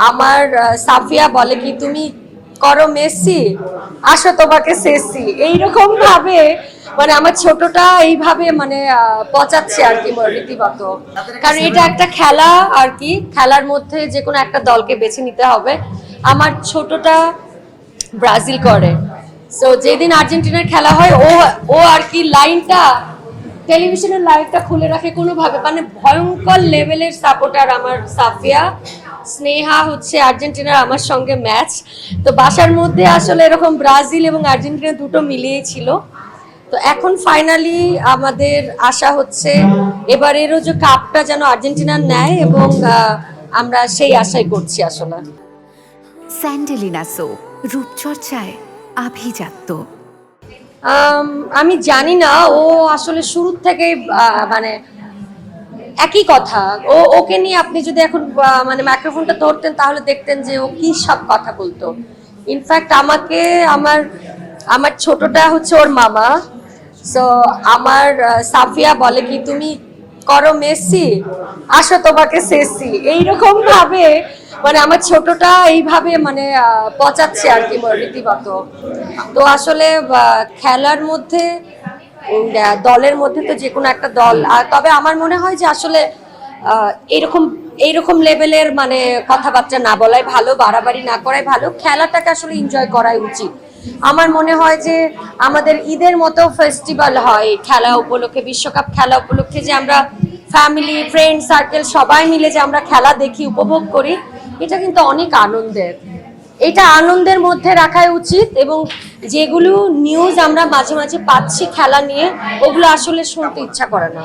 আমার সাফিয়া বলে কি তুমি করো মেসি, আসো তোমাকে সেসি, এইরকম ভাবে মানে আমার ছোটটা এইভাবে মানে পচাচ্ছে আর কি রীতিমতো। কারণ এটা একটা খেলা আর কি, খেলার মধ্যে যে কোনো একটা দলকে বেছে নিতে হবে। আমার ছোটটা ব্রাজিল করে, সো যেদিন আর্জেন্টিনার খেলা হয় ও ও আর কি লাইনটা, টেলিভিশনের লাইটটা খুলে রাখে কোনোভাবে, মানে ভয়ঙ্কর লেভেলের সাপোর্টার আমার সাফিয়া। স্নেহা হচ্ছে আর্জেন্টিনার আমার সঙ্গে ম্যাচ, তো বাসার মধ্যে আসলে এরকম ব্রাজিল এবং আর্জেন্টিনা দুটো মিলিয়েই ছিল। তো এখন ফাইনালি আমাদের আশা হচ্ছে এবারেরও যে কাপটা যেন আর্জেন্টিনা নেয়, এবং আমরা সেই আশাই করছি আসলে। স্যান্ডেলিনা সো, রূপচর্চায় আভিজাত্য। আমি জানি না, ও আসলে শুরুর থেকে মানে একই কথা। ওকে নিয়ে আপনি যদি এখন মানে মাইক্রোফোনটা ধরতেন তাহলে দেখতেন যে ও কি সব কথা বলতো। ইনফ্যাক্ট আমাকে আমার আমার ছোটটা হচ্ছে ওর মামা, সো আমার সাফিয়া বলে কি তুমি করো মেসি, আসো তোমাকে সেসি, এইরকম ভাবে মানে আমার ছোটটা এইভাবে মানে পচাচ্ছে আর কি রীতিমতো। তো আসলে খেলার মধ্যে দলের মধ্যে তো যে কোনো একটা দল, আর তবে আমার মনে হয় যে আসলে এরকম এইরকম লেভেলের মানে কথাবার্তা না বলাই ভালো, বাড়াবাড়ি না করাই ভালো, খেলাটাকে আসলে এনজয় করাই উচিত। আমার মনে হয় যে আমাদের ঈদের মতো ফেস্টিভ্যাল হয় খেলা উপলক্ষে, বিশ্বকাপ খেলা উপলক্ষে, যে আমরা ফ্যামিলি ফ্রেন্ড সার্কেল সবাই মিলে যে আমরা খেলা দেখি উপভোগ করি, এটা কিন্তু অনেক আনন্দের। এটা আনন্দের মধ্যে রাখাই উচিত, এবং যেগুলো নিউজ আমরা মাঝে মাঝে পাচ্ছি খেলা নিয়ে, ওগুলো আসলে শুনতে ইচ্ছা করে না।